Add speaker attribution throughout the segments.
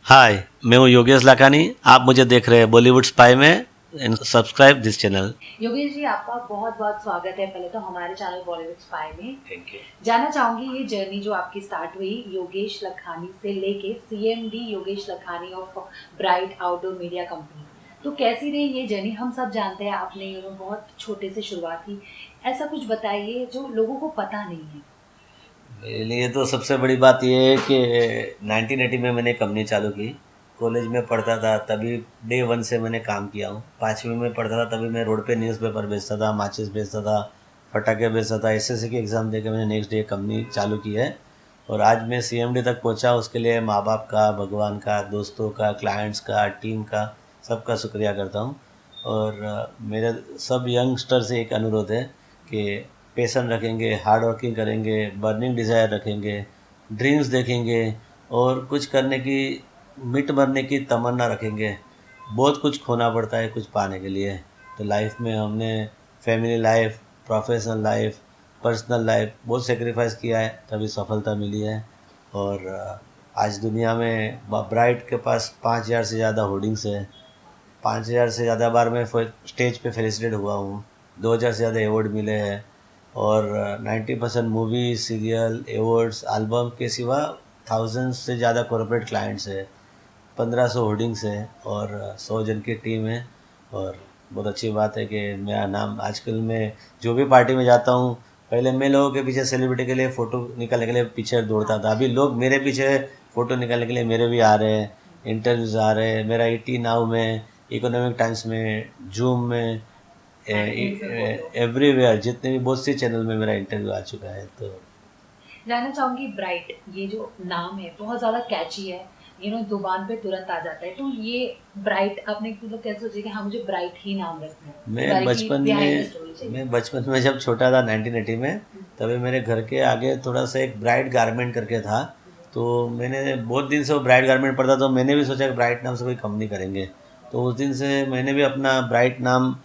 Speaker 1: हाय, मैं हूँ योगेश लाखानी। आप मुझे देख रहे हैं बॉलीवुड स्पाई में। Subscribe this channel.
Speaker 2: Yogesh ji, आपका बहुत बहुत स्वागत है पहले तो हमारे चैनल बॉलीवुड स्पाई में।
Speaker 1: Thank you.
Speaker 2: जानना चाहूंगी ये जर्नी जो आपकी स्टार्ट हुई योगेश लखानी से लेके CMD Yogesh Lakhani of bright outdoor media company, तो कैसी रही ये जर्नी? हम सब जानते हैं आपने बहुत छोटे से शुरुआत की, ऐसा कुछ बताइए जो लोगों को पता नहीं है।
Speaker 1: मेरे लिए तो सबसे बड़ी बात यह है कि 1980 में मैंने कंपनी चालू की। कॉलेज में पढ़ता था तभी डे वन से मैंने काम किया हूँ। 5वीं में पढ़ता था तभी मैं रोड पे न्यूज़पेपर बेचता था, माचिस बेचता था, पटाखे बेचता था। एसएससी की एग्ज़ाम देकर मैंने नेक्स्ट डे कंपनी चालू की है। और आज मैं सीएमडी तक पहुँचा, उसके लिए माँ बाप का, भगवान का, दोस्तों का, क्लाइंट्स का, टीम का, सबका शुक्रिया करता हूँ। और मेरे सब यंगस्टर से एक अनुरोध है कि पैशन रखेंगे, हार्ड वर्किंग करेंगे, बर्निंग डिज़ायर रखेंगे, ड्रीम्स देखेंगे और कुछ करने की, मिट मरने की तमन्ना रखेंगे। बहुत कुछ खोना पड़ता है कुछ पाने के लिए। तो लाइफ में हमने family life, professional life, personal life बहुत सेक्रीफाइस किया है, तभी सफलता मिली है। और आज दुनिया में ब्राइट के पास 5,000 से ज़्यादा होर्डिंग्स है। 5,000 से ज़्यादा बार मैं स्टेज पे फेलिसिटेट हुआ हूँ। 2,000 से ज़्यादा अवार्ड मिले हैं। और 90% मूवी, सीरियल, अवार्ड्स, एल्बम के सिवा थाउजेंड्स से ज़्यादा कॉर्पोरेट क्लाइंट्स है। 1500 होर्डिंग्स है और 100 जन की टीम है। और बहुत अच्छी बात है कि मेरा नाम आजकल मैं जो भी पार्टी में जाता हूँ, पहले मैं लोगों के पीछे सेलिब्रिटी के लिए फ़ोटो निकालने के लिए पीछे दौड़ता था। अभी लोग मेरे पीछे फ़ोटो निकालने के लिए मेरे भी आ रहे हैं, इंटरव्यूज़ आ रहे हैं। मेरा ईटी नाउ में, इकोनॉमिक टाइम्स में, जूम में, एवरीवेयर, जितने भी बहुत सी चैनल में मेरा इंटरव्यू आ चुका है। तो
Speaker 2: जानना चाहूंगी ब्राइट, ये जो नाम है बहुत ज्यादा कैची है, जुबान पे तुरंत आ जाता है, तो ये ब्राइट आपने मतलब कैसे सोचे कि हाँ मुझे ब्राइट ही नाम रखना है? इसके
Speaker 1: मैं
Speaker 2: बारे की
Speaker 1: बचपन
Speaker 2: बिहाइंड द
Speaker 1: में
Speaker 2: स्टोरी चाहिए।
Speaker 1: मैं बचपन में जब छोटा था 1980 में, तभी मेरे घर के आगे थोड़ा सा एक ब्राइट गारमेंट करके था। तो मैंने बहुत दिन से वो ब्राइट गारमेंट पढ़ता, तो मैंने भी सोचा कि ब्राइट नाम से कोई कंपनी करेंगे। तो उस दिन से मैंने भी अपना ब्राइट नाम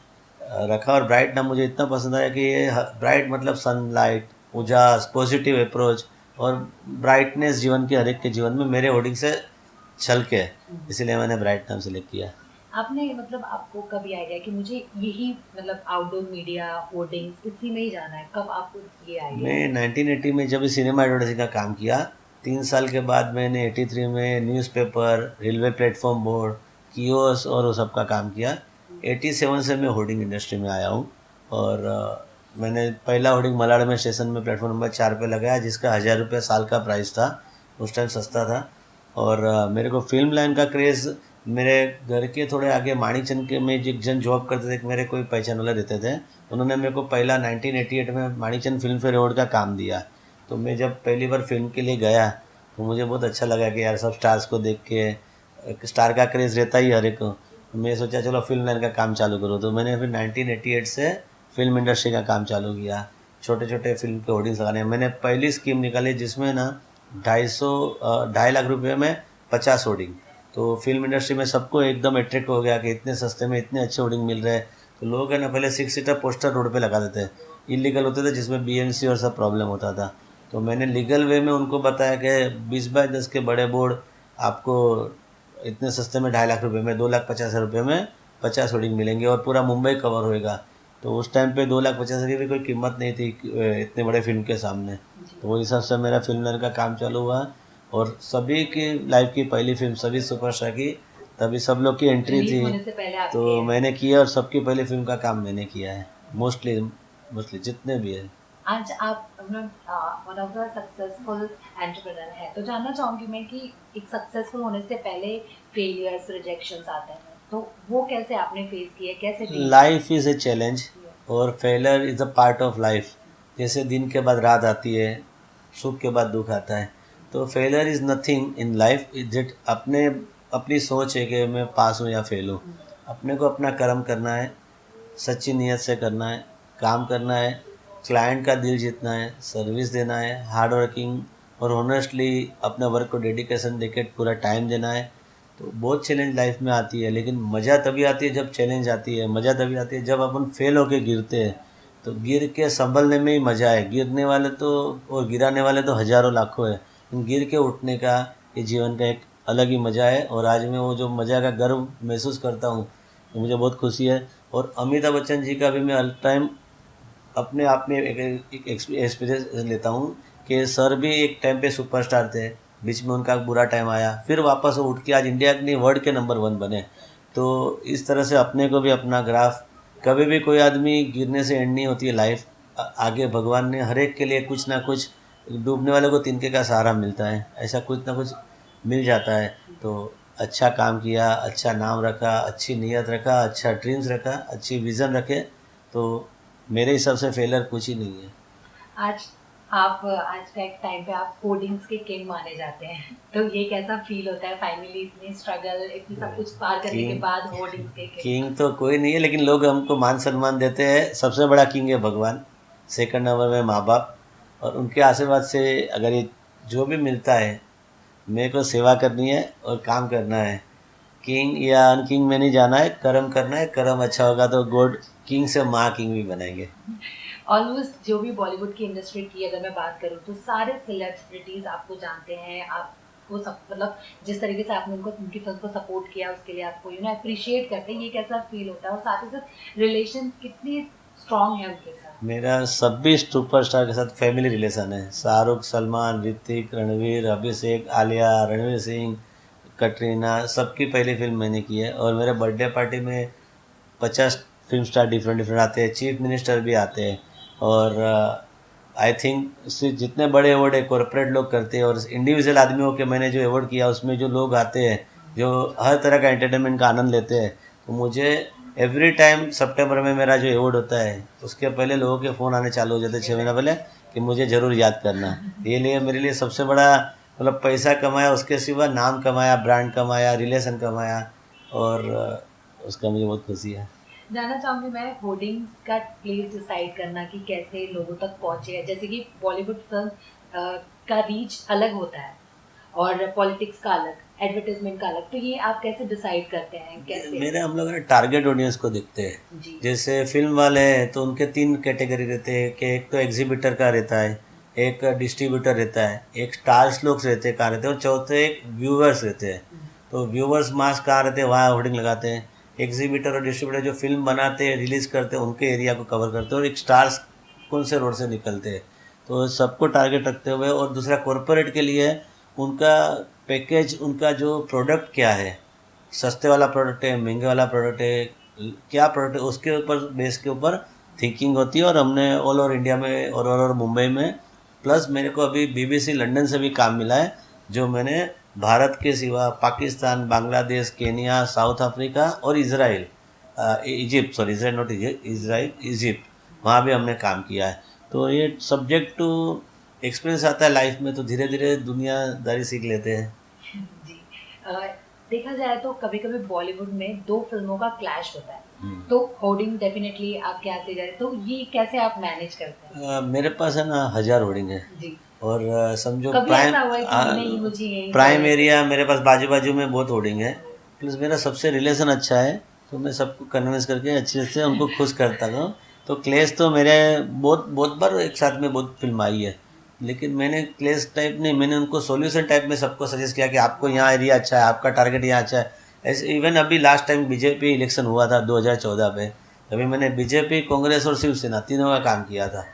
Speaker 1: रखा। और ब्राइट नाम मुझे इतना पसंद आया कि ये ब्राइट मतलब सनलाइट, उजास, पॉजिटिव अप्रोच और ब्राइटनेस जीवन के, हर एक के जीवन में मेरे होर्डिंग से छलके, इसीलिए मैंने ब्राइट नाम सेलेक्ट किया।
Speaker 2: आपने मतलब आपको कभी आइडिया कि मुझे यही मतलब आउटडोर मीडिया होर्डिंग्स इसी में ही जाना है, कब आपको ये आइडिया?
Speaker 1: मैं 1980 में जब सिनेमा एडवर्टाइजिंग का काम किया, 3 साल के बाद मैंने 83 में newspaper, railway platform board, kiosk और वो सब का काम किया। 87 से मैं होर्डिंग इंडस्ट्री में आया हूँ। और मैंने पहला होर्डिंग मलाड में स्टेशन में प्लेटफॉर्म नंबर 4 पे लगाया, जिसका 1,000 रुपये साल का प्राइस था। उस टाइम सस्ता था। और मेरे को फिल्म लाइन का क्रेज़, मेरे घर के थोड़े आगे माणिकचंद के में एक जन जॉब करते थे, मेरे कोई पहचान वाले रहते थे। उन्होंने मेरे को पहला 1988 में माणिकचंद फिल्म फेयर अवार्ड का काम दिया। तो मैं जब पहली बार फिल्म के लिए गया, तो मुझे बहुत अच्छा लगा कि यार सब स्टार्स को देख के, एक स्टार का क्रेज़ रहता ही हर एक को। तो मैं सोचा चलो फिल्म लाइन का काम चालू करूँ। तो मैंने फिर 1988 से फिल्म इंडस्ट्री का काम चालू किया। छोटे छोटे फिल्म के होर्डिंग्स लगाने। मैंने पहली स्कीम निकाली जिसमें ना 2.5 लाख रुपये में 50 होर्डिंग। तो फिल्म इंडस्ट्री में सबको एकदम अट्रैक्ट हो गया कि इतने सस्ते में इतने अच्छे होर्डिंग मिल रहे हैं। तो लोग है ना पहले 6 सीटर पोस्टर रोड पे लगा देते हैं, इलीगल होते थे, जिसमें बीएमसी और सब प्रॉब्लम होता था। तो मैंने लीगल वे में उनको बताया कि 20x10 के बड़े बोर्ड आपको इतने सस्ते में 2.5 लाख रुपये में, 2,50,000 रुपये में 50 होर्डिंग मिलेंगे और पूरा मुंबई कवर होएगा। तो उस टाइम पे 2,50,000 की भी कोई कीमत नहीं थी इतने बड़े फिल्म के सामने। तो वो हिसाब से मेरा फिल्म लाइन का काम चालू हुआ। और सभी की लाइफ की पहली फिल्म सभी सुपरस्टार की, तभी सब लोग की एंट्री
Speaker 2: रिलीज
Speaker 1: थी।
Speaker 2: होने से पहले आपकी
Speaker 1: तो
Speaker 2: है।
Speaker 1: मैंने किया और सबकी पहली फिल्म का काम मैंने किया है। मोस्टली मोस्टली जितने भी है।
Speaker 2: आज आप one of the successful entrepreneur है, तो जानना चाहूंगी मैं कि एक सक्सेसफुल होने से पहले फेलियर्स, रिजेक्शंस आते हैं, तो वो कैसे आपने फेस किया, कैसे deal
Speaker 1: life is a challenge और failure is a part of life. जैसे दिन के बाद रात आती है, सुख के बाद दुख आता है। तो failure is nothing in life. It अपने अपनी सोच है कि मैं पास हूँ या फेल हूँ। अपने को अपना कर्म करना है, सच्ची नीयत से करना है, काम करना है, क्लाइंट का दिल जीतना है, सर्विस देना है, हार्ड वर्किंग और ऑनेस्टली अपने वर्क को डेडिकेशन देके पूरा टाइम देना है। तो बहुत चैलेंज लाइफ में आती है, लेकिन मज़ा तभी आती है जब चैलेंज आती है। मज़ा तभी आती है जब अपन फेल होके गिरते हैं। तो गिर के संभलने में ही मज़ा है। गिरने वाले तो और गिराने वाले तो हज़ारों लाखों है, लेकिन गिर के उठने का, ये जीवन का एक अलग ही मज़ा है। और आज मैं वो जो मज़ा का गर्व महसूस करता हूँ, तो मुझे बहुत खुशी है। और अमिताभ बच्चन जी का भी मैं हर टाइम अपने आप में एक एक्सपीरियंस लेता हूँ कि सर भी एक टाइम पे सुपरस्टार थे, बीच में उनका बुरा टाइम आया, फिर वापस वो उठ के आज इंडिया के नहीं वर्ल्ड के नंबर 1 बने। तो इस तरह से अपने को भी अपना ग्राफ, कभी भी कोई आदमी गिरने से एंड नहीं होती है लाइफ। आगे भगवान ने हर एक के लिए कुछ ना कुछ, डूबने वाले को तिनके का सहारा मिलता है, ऐसा कुछ ना कुछ मिल जाता है। तो अच्छा काम किया, अच्छा नाम रखा, अच्छी नीयत रखा, अच्छा ड्रीम्स रखा, अच्छी विज़न रखे, तो मेरे हिसाब से फेलियर कुछ ही नहीं है।
Speaker 2: आज आज का एक टाइम पे आप कोडिंग्स के किंग माने जाते हैं, तो ये कैसा फील होता है फाइनली इतनी स्ट्रगल इतनी सब कुछ पार करने के
Speaker 1: किंग
Speaker 2: बाद कोडिंग्स के किंग?
Speaker 1: किंग तो कोई नहीं है, लेकिन लोग हमको मान सम्मान देते हैं। सबसे बड़ा किंग है भगवान, सेकंड नंबर में माँ बाप, और उनके आशीर्वाद से अगर ये जो भी मिलता है, मेरे को सेवा करनी है और काम करना है। किंग या अनकिंग में नहीं जाना है, कर्म करना है। कर्म अच्छा होगा तो गॉड किंग से माँ किंग भी बनाएंगे।
Speaker 2: ऑलमोस्ट जो भी बॉलीवुड की इंडस्ट्री की अगर मैं बात करूँ तो सारे सेलिब्रिटीज आपको जानते हैं, आपको सब मतलब जिस तरीके से आपने उनकी फिल्म को सपोर्ट किया उसके लिए आपको अप्रिशिएट करते हैं, ये कैसा फील होता है और साथ ही साथ रिलेशन कितनी स्ट्रांग है उनके साथ?
Speaker 1: मेरा सभी सुपरस्टार के साथ फैमिली रिलेशन है। शाहरुख, सलमान, ऋतिक, रणवीर, अभिषेक, आलिया, रणवीर सिंह, कटरीना, सबकी पहली फिल्म मैंने की है। और मेरे बर्थडे पार्टी में 50 फिल्म स्टार डिफरेंट डिफरेंट आते हैं, चीफ मिनिस्टर भी आते हैं। और आई थिंक जितने बड़े अवार्ड है कॉरपोरेट लोग करते हैं, और इंडिविजुअल आदमियों के मैंने जो अवार्ड किया उसमें जो लोग आते हैं, जो हर तरह का एंटरटेनमेंट का आनंद लेते हैं, तो मुझे एवरी टाइम सितंबर में मेरा जो अवार्ड होता है उसके पहले लोगों के फ़ोन आने चालू हो जाते हैं 6 महीना पहले, कि मुझे ज़रूर याद करना। ये लिए मेरे लिए सबसे बड़ा, मतलब पैसा कमाया उसके सिवा नाम कमाया, ब्रांड कमाया, रिलेशन कमाया, और उसका मुझे बहुत खुशी है।
Speaker 2: जानना चाहूंगी मैं होर्डिंग्स का प्लेस डिसाइड करना कि कैसे लोगों तक पहुंचे, जैसे कि बॉलीवुड फिल्म का रीच अलग होता है और पॉलिटिक्स का अलग, एडवर्टाइजमेंट का अलग, तो ये आप कैसे डिसाइड करते हैं कैसे?
Speaker 1: मेरे हम लोग ना टारगेट ऑडियंस को देखते हैं।
Speaker 2: जी।
Speaker 1: जैसे फिल्म वाले हैं तो उनके 3 कैटेगरी रहते हैं, कि एक तो एग्जीबिटर का रहता है, एक डिस्ट्रीब्यूटर रहता है, एक स्टार्स लोग रहते हैं कहाँ रहते हैं, और चौथे एक व्यूवर्स रहते हैं। तो व्यूवर्स मास कहाँ रहते हैं वहाँ होर्डिंग लगाते हैं। एग्जीबिटर और डिस्ट्रीब्यूटर जो फिल्म बनाते हैं, रिलीज़ करते हैं, उनके एरिया को कवर करते हैं। और एक स्टार्स कौन से रोड से निकलते हैं, तो सबको टारगेट रखते हुए। और दूसरा कॉरपोरेट के लिए उनका पैकेज, उनका जो प्रोडक्ट क्या है, सस्ते वाला प्रोडक्ट है, महंगे वाला प्रोडक्ट है, क्या प्रोडक्ट है, उसके ऊपर बेस के ऊपर थिंकिंग होती है। और हमने ऑल ओवर इंडिया में और ऑल ओवर मुंबई में, प्लस मेरे को अभी बीबीसी लंदन से भी काम मिला है, जो मैंने भारत के सिवा Pakistan, Bangladesh, Kenya, South Africa और Israel, Egypt, sorry Israel not Israel, Egypt, वहाँ भी हमने काम किया है। तो ये सब्जेक्ट टू एक्सपीरियंस आता है लाइफ में, तो धीरे धीरे दुनियादारी सीख लेते हैं।
Speaker 2: जी। अ, देखा जाए तो कभी कभी बॉलीवुड में दो फिल्मों का क्लैश होता है,
Speaker 1: हम्म।
Speaker 2: तो होर्डिंग डेफिनेटली आपके हाथ से जाए, तो ये कैसे आप मैनेज करते हैं?
Speaker 1: मेरे पास है ना 1000 होर्डिंग है।
Speaker 2: जी।
Speaker 1: और समझो
Speaker 2: कभी
Speaker 1: प्राइम,
Speaker 2: ऐसा हुआ है कि नहीं मुझे यही
Speaker 1: प्राइम एरिया मेरे पास बाजू बाजू में बहुत होर्डिंग है। प्लस मेरा सबसे रिलेशन अच्छा है, तो मैं सबको कन्विंस करके अच्छे से उनको खुश करता हूँ। तो क्लेश तो मेरे बहुत बहुत बार एक साथ में बहुत फिल्म आई है, लेकिन मैंने क्लेश टाइप नहीं, मैंने उनको सॉल्यूशन टाइप में सबको सजेस्ट किया कि आपको यहाँ एरिया अच्छा है, आपका टारगेट यहाँ अच्छा है। ऐसे इवन अभी लास्ट टाइम बीजेपी इलेक्शन हुआ था 2014 पे, तभी मैंने बीजेपी, कांग्रेस और शिवसेना तीनों का काम किया था।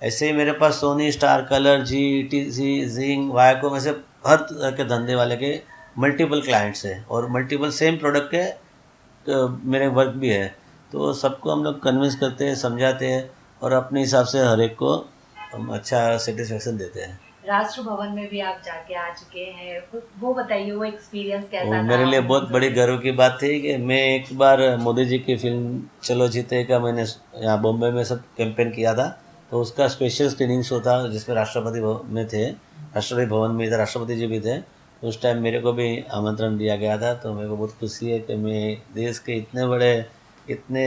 Speaker 1: ऐसे ही मेरे पास Sony, star colour, Zee T C, Zing, Viacom में से हर तरह के धंधे वाले के मल्टीपल क्लाइंट्स हैं, और मल्टीपल सेम प्रोडक्ट के मेरे वर्क भी है। तो सबको हम लोग कन्विंस करते हैं, समझाते हैं, और अपने हिसाब से हर एक को हम अच्छा सेटिस्फेक्शन देते हैं।
Speaker 2: राष्ट्र भवन में भी आप जाके आ चुके हैं, वो बताइए वो एक्सपीरियंस कैसा था?
Speaker 1: मेरे लिए बहुत बड़ी गर्व की बात थी कि मैं एक बार मोदी जी की फिल्म चलो जीते का मैंने यहाँ बॉम्बे में सब कैंपेन किया था। तो उसका स्पेशल स्क्रीनिंग शो था जिसमें राष्ट्रपति में थे, राष्ट्रपति भवन में थे, राष्ट्रपति जी भी थे। तो उस टाइम मेरे को भी आमंत्रण दिया गया था। तो मेरे को बहुत खुशी है कि मैं देश के इतने बड़े, इतने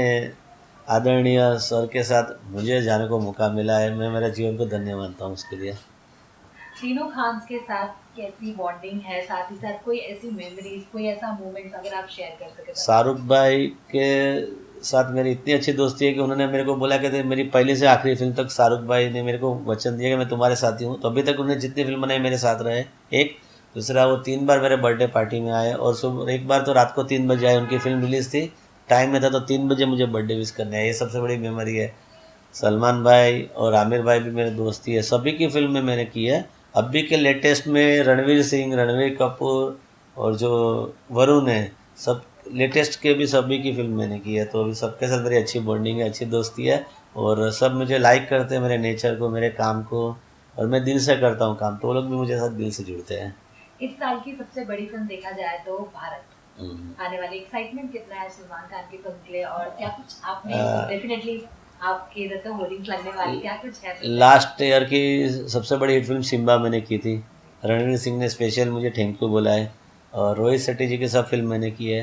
Speaker 1: आदरणीय सर के साथ मुझे जाने को मौका मिला है। मैं मेरे जीवन को धन्य मानता हूँ उसके लिए।
Speaker 2: तीनों खान्स के साथ कैसी बॉन्डिंग है, साथ ही साथ कोई ऐसी मेमोरीज, कोई ऐसा मोमेंट अगर आप शेयर कर सके?
Speaker 1: शाहरुख भाई के साथ मेरी इतनी अच्छी दोस्ती है कि उन्होंने मेरे को बोला कि मेरी पहली से आखिरी फिल्म तक शाहरुख भाई ने मेरे को वचन दिया कि मैं तुम्हारे साथ ही हूँ। तो अभी तक उन्होंने जितनी फिल्म बनाई मेरे साथ रहे। एक दूसरा वो 3 बार मेरे बर्थडे पार्टी में आए, और सुबह एक बार तो रात को 3 बजे आए, उनकी फिल्म रिलीज़ थी, टाइम में था तो 3 बजे मुझे बर्थडे विश करने आए। ये सबसे बड़ी मेमोरी है। सलमान भाई और आमिर भाई भी मेरे दोस्त ही है, सभी की फिल्म में मैंने की है। अभी के लेटेस्ट में रणवीर सिंह, रणवीर कपूर और जो वरुण है, सब लेटेस्ट के भी सभी की फिल्म मैंने की है। तो अभी सबके साथ मेरी अच्छी बॉन्डिंग है, अच्छी दोस्ती है, और सब मुझे लाइक करते हैं, मेरे नेचर को, मेरे काम को, और मैं दिल से करता हूँ काम, तो वो लोग भी मुझे साथ दिल से जुड़ते हैं।
Speaker 2: इस साल की सबसे बड़ी फिल्म देखा जाए तो भारत,
Speaker 1: हम्म।
Speaker 2: आने वाली एक्साइटमेंट कितना है सलमान खान की फिल्म के लिए, और क्या कुछ आपने
Speaker 1: अ,
Speaker 2: डेफिनेटली आपके इधर तो होर्डिंग्स लगने वाली, क्या कुछ है फिल्म में?
Speaker 1: लास्ट ईयर की सबसे बड़ी हिट फिल्म सिम्बा मैंने की थी। रणवीर सिंह ने स्पेशल मुझे थैंक यू बोला है, और रोहित शेट्टी जी के साथ फिल्म मैंने की है।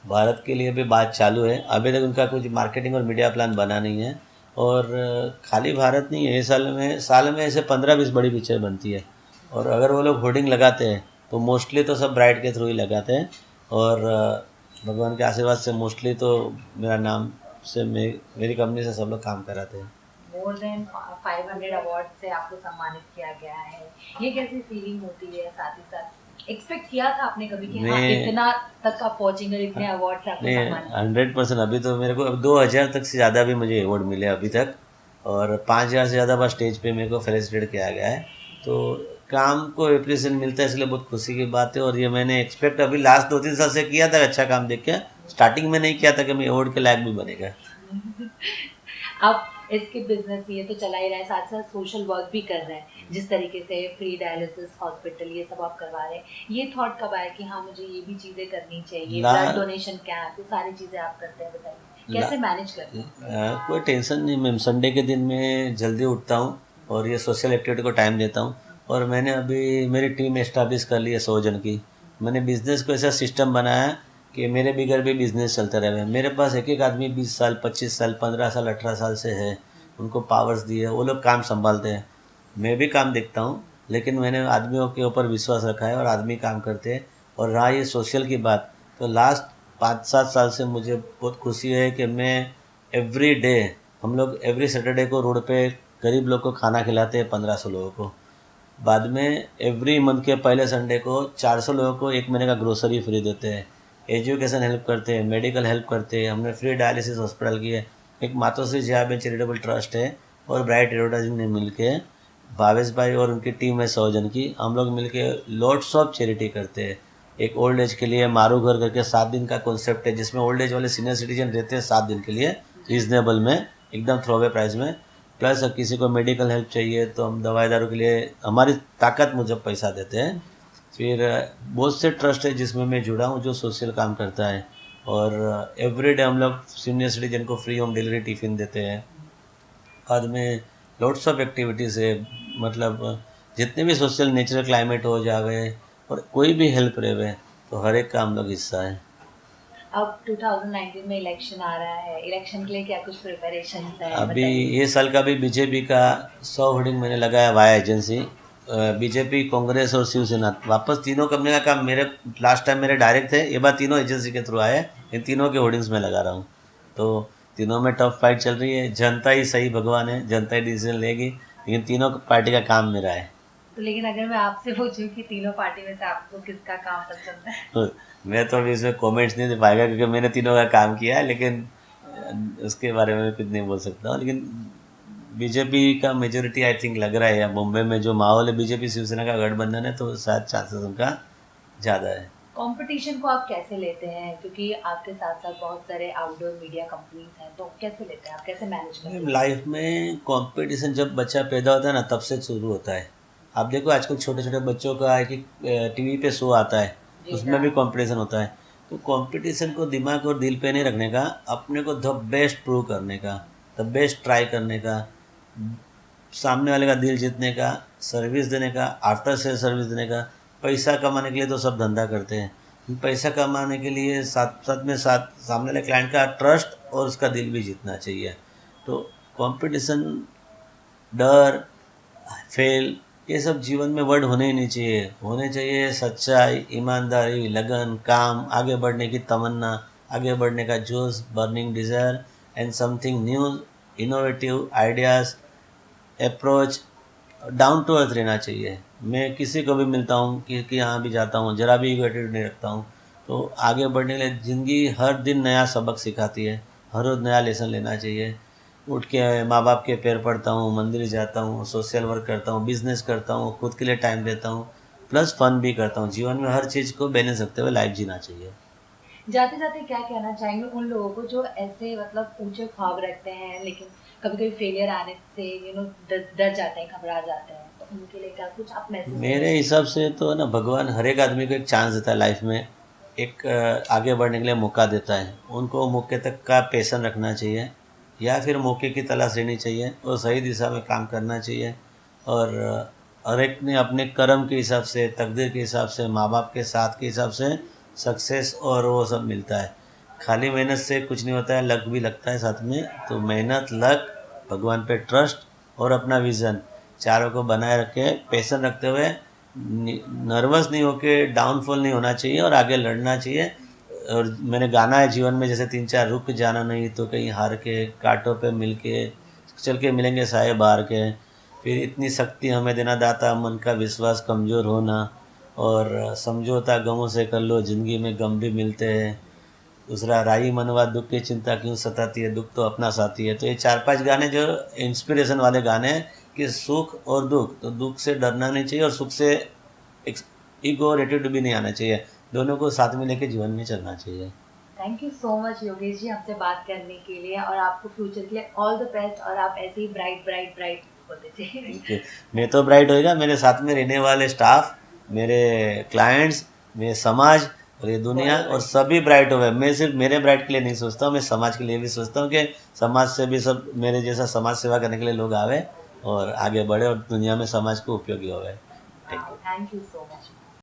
Speaker 1: भारत के लिए भी बात चालू है, अभी तक उनका कुछ मार्केटिंग और मीडिया प्लान बना नहीं है। और खाली भारत नहीं है, साल में ऐसे 15-20 बड़ी पिक्चर बनती है, और अगर वो लोग होर्डिंग लगाते हैं तो मोस्टली तो सब ब्राइट के थ्रू ही लगाते हैं, और भगवान के आशीर्वाद से मोस्टली तो मेरा नाम से मेरी कंपनी से सब लोग काम कराते हैं।
Speaker 2: मोर देन 500 अवार्ड से आपको सम्मानित किया गया है, ये कैसी फीलिंग होती है? साथ ही साथ एक्सपेक्ट किया था आपने कभी कि हाँ
Speaker 1: मैं
Speaker 2: इतना तक आप पहुंचेंगे, इतने अवार्ड से आपको
Speaker 1: नहीं,
Speaker 2: सम्मानित?
Speaker 1: 100% अभी तो मेरे को अब 2000 तक से ज़्यादा भी मुझे अवार्ड मिले अभी तक, और 5000 से ज़्यादा बार स्टेज पे मेरे को फेलिसिटेट किया गया है। तो काम को एप्रिसिएशन मिलता है, इसलिए बहुत खुशी की बात है। और ये मैंने एक्सपेक्ट अभी लास्ट 2-3 साल से किया था, अच्छा काम देख के। स्टार्टिंग में नहीं किया था कि मैं अवार्ड के लायक भी बनेगा।
Speaker 2: आप इसके बिजनेस ये तो चला ही रहा है, साथ साथ सोशल वर्क भी कर रहे हैं, जिस तरीके से फ्री डायलिसिस हॉस्पिटल ये सब आप करवा रहे हैं, ये थॉट कब आया कि हाँ मुझे ये भी चीज़ें करनी चाहिए,
Speaker 1: ला
Speaker 2: ब्लड डोनेशन कैंप, ये सारी चीज़ें आप करते हैं, बताइए
Speaker 1: ला
Speaker 2: कैसे मैनेज करते हैं?
Speaker 1: कोई टेंशन नहीं मैम, संडे के दिन मैं जल्दी उठता हूँ और ये सोशल एक्टिविटी को टाइम देता हूँ। और मैंने अभी मेरी टीम एस्टाब्लिश कर ली है 100 जन की। मैंने बिजनेस को ऐसा सिस्टम बनाया कि मेरे बगैर भी बिजनेस चलते रहे। मेरे पास एक एक आदमी 20 साल, 25 साल, 15 साल, 18 साल से है, उनको पावर्स दिए, वो लोग काम संभालते हैं। मैं भी काम देखता हूँ, लेकिन मैंने आदमियों के ऊपर विश्वास रखा है और आदमी काम करते हैं। और रहा ये सोशल की बात, तो लास्ट 5-7 साल से मुझे बहुत खुशी है कि मैं एवरी डे, हम लोग एवरी सैटरडे को रोड पे गरीब लोग को खाना खिलाते हैं, 1500 लोगों को। बाद में एवरी मंथ के पहले संडे को 400 लोगों को 1 महीने का ग्रोसरी फ्री देते हैं। एजुकेशन हेल्प करते हैं, मेडिकल हेल्प करते हैं। हमने फ्री डायलिसिस हॉस्पिटल की है। एक मातोश्री जयाबेन चैरिटेबल ट्रस्ट है और ब्राइट एडवर्टाइजिंग ने मिल के, भावेश भाई और उनकी टीम है 100 जन की, हम लोग मिल के लॉट्स ऑफ चैरिटी करते हैं। एक ओल्ड एज के लिए मारू घर करके 7 दिन का कॉन्सेप्ट है, जिसमें ओल्ड एज वाले सीनियर सिटीजन रहते हैं 7 दिन के लिए रीजनेबल में, एकदम थ्रोवे प्राइस में। प्लस किसी को मेडिकल हेल्प चाहिए तो हम दवाई दारू के लिए हमारी ताकत मुजब पैसा देते हैं। फिर बहुत से ट्रस्ट है जिसमें मैं जुड़ा हूँ जो सोशल काम करता है। और एवरीडे हम लोग सीनियर सिटीजन को फ्री होम डिलीवरी टिफ़िन देते हैं। बाद में लॉट्स ऑफ एक्टिविटीज़ है, मतलब जितने भी सोशल नेचुरल क्लाइमेट हो जावे और कोई भी हेल्प रहे, तो हर एक का हम लोग हिस्सा है।
Speaker 2: अब 2019 में इलेक्शन आ रहा है, इलेक्शन के लिए क्या कुछ प्रिपरेशन है,
Speaker 1: अभी
Speaker 2: बताइए।
Speaker 1: ये साल का भी बीजेपी का 100 होर्डिंग मैंने लगाया वाया एजेंसी। बीजेपी, कांग्रेस और शिवसेना, वापस तीनों करने का काम मेरे, लास्ट टाइम मेरे डायरेक्ट थे, ये बार तीनों एजेंसी के थ्रू आए। इन तीनों के होर्डिंग्स में लगा रहा हूँ। तो तीनों में टफ फाइट चल रही है। जनता ही सही भगवान है, जनता ही डिसीजन लेगी, लेकिन तीनों पार्टी का काम मेरा है।
Speaker 2: तो लेकिन अगर मैं आपसे पूछूं कि तीनों पार्टी में से आपको किसका काम पसंद है?
Speaker 1: तो मैं तो अभी इसमें कमेंट्स नहीं दे पाएगा क्योंकि मैंने तीनों का काम किया है, लेकिन उसके बारे में मैं कुछ नहीं बोल सकता हूँ। लेकिन बीजेपी का मेजोरिटी आई थिंक लग रहा है, या मुंबई में जो माहौल है बीजेपी शिवसेना का गठबंधन है, तो शायद चांसेस उनका ज़्यादा है।
Speaker 2: कंपटीशन को आप कैसे लेते हैं, क्योंकि आपके साथ साथ बहुत सारे आउटडोर मीडिया कंपनीज हैं, तो कैसे लेते हैं आप, कैसे मैनेज करते हैं?
Speaker 1: लाइफ में कंपटीशन जब बच्चा पैदा होता है ना, तब से शुरू होता है। आप देखो आजकल छोटे छोटे बच्चों का है कि टीवी पे शो आता है,
Speaker 2: जी
Speaker 1: उसमें
Speaker 2: हाँ।
Speaker 1: भी कंपटीशन होता है। तो कंपटीशन को दिमाग और दिल पे नहीं रखने का, अपने को द बेस्ट प्रूव करने का, द बेस्ट ट्राई करने का, सामने वाले का दिल जीतने का, सर्विस देने का, आफ्टर सेल सर्विस देने का। पैसा कमाने के लिए तो सब धंधा करते हैं, पैसा कमाने के लिए साथ साथ में सामने वाले क्लाइंट का ट्रस्ट और उसका दिल भी जीतना चाहिए। तो कंपटीशन, डर, फेल, ये सब जीवन में वर्ड होने ही नहीं चाहिए। होने चाहिए सच्चाई, ईमानदारी, लगन, काम, आगे बढ़ने की तमन्ना, आगे बढ़ने का जोश, burning desire and something new, innovative ideas, approach, down to earth रहना चाहिए। मैं किसी को भी मिलता हूँ कि यहाँ भी जाता हूँ, ज़रा भी ईगो एटीट्यूड नहीं रखता हूँ। तो आगे बढ़ने के लिए ज़िंदगी हर दिन नया सबक सिखाती है, हर रोज़ नया लेसन लेना चाहिए। उठ के माँ बाप के पैर पड़ता हूँ, मंदिर जाता हूँ, सोशल वर्क करता हूँ, बिजनेस करता हूँ, खुद के लिए टाइम देता हूँ, प्लस फन भी करता हूँ। जीवन में हर चीज़ को बैलेंस रखते हुए लाइफ जीना चाहिए।
Speaker 2: जाते जाते क्या कहना चाहेंगे उन लोगों को जो ऐसे मतलब ऊंचे ख्वाब रखते हैं लेकिन कभी कभी फेलियर आने से डर जाते हैं, घबरा जाते हैं, तो उनके लिए क्या कुछ आप मैसेज
Speaker 1: मेरे हिसाब से तो ना भगवान हर एक आदमी को एक चांस देता है लाइफ में, एक आगे बढ़ने के लिए मौका देता है। उनको मौके तक का पेशन रखना चाहिए या फिर मौके की तलाश लेनी चाहिए और सही दिशा में काम करना चाहिए। और हर एक ने अपने कर्म के हिसाब से, तकदीर के हिसाब से, माँ बाप के साथ के हिसाब से सक्सेस और वो सब मिलता है। खाली मेहनत से कुछ नहीं होता है, लक भी लगता है साथ में। तो मेहनत, लक, भगवान पे ट्रस्ट और अपना विज़न, चारों को बनाए रखे, पैशन रखते हुए, नर्वस नहीं होके, डाउनफॉल नहीं होना चाहिए और आगे लड़ना चाहिए। और मैंने गाना है जीवन में जैसे 3-4, रुक जाना नहीं तो कहीं हार के, कांटों पे मिल के चल के मिलेंगे साए बार के। फिर इतनी शक्ति हमें देना दाता, मन का विश्वास कमज़ोर होना, और समझौता गमों से कर लो, ज़िंदगी में गम भी मिलते हैं। दूसरा, राही मनवा दुख की चिंता क्यों सताती है, दुख तो अपना साथी है। तो ये 4-5 गाने जो इंस्पिरेशन वाले गाने हैं कि सुख और दुख, तो दुख से डरना नहीं चाहिए और सुख से एक ईगो और एटीट्यूड भी नहीं आना चाहिए। दोनों को साथ में लेके जीवन में चलना चाहिए।
Speaker 2: Thank you so much Yogesh ji हमसे बात करने के लिए, और आपको फ्यूचर के लिए ऑल द बेस्ट, और आप ऐसे ही ब्राइट ब्राइट ब्राइट होते चाहिए।
Speaker 1: Thank you. मैं तो ब्राइट होएगा, मेरे साथ में रहने वाले स्टाफ, मेरे क्लाइंट्स, मेरे समाज और ये दुनिया और सभी ब्राइट होवे। मैं सिर्फ मेरे ब्राइट के लिए नहीं सोचता हूँ, मैं समाज के लिए भी सोचता हूँ कि समाज से भी सब मेरे जैसा समाज सेवा करने के लिए लोग आवे और आगे बढ़े और दुनिया में समाज को उपयोगी होवे। Thank you.
Speaker 2: Thank you so much.